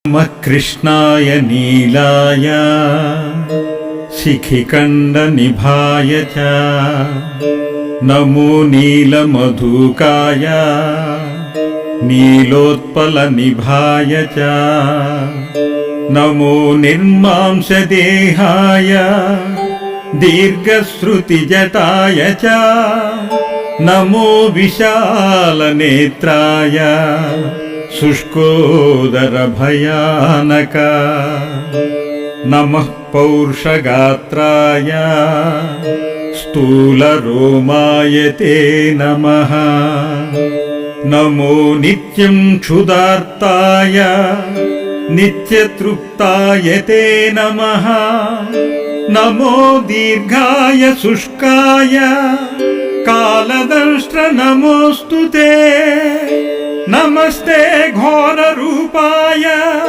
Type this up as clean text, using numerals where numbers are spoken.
नमः कृष्णाय नीलाय शिखिखण्डनिभाय च नमो नीलमधुकाय नीलोत्पलनिभाय च नमो निर्मांसदेहाय दीर्घश्रुतिजटाय च नमो विशालनेत्राय शुष्कोदरभयानक नमः पौरुषगात्राय स्थूलरोमाय ते नमः नमो नित्यं क्षुधार्ताय नित्यतृप्ताय ते नमः नमो दीर्घाय शुष्काय कालदंष्ट्र नमोऽस्तु ते नमस्ते घोररूपाय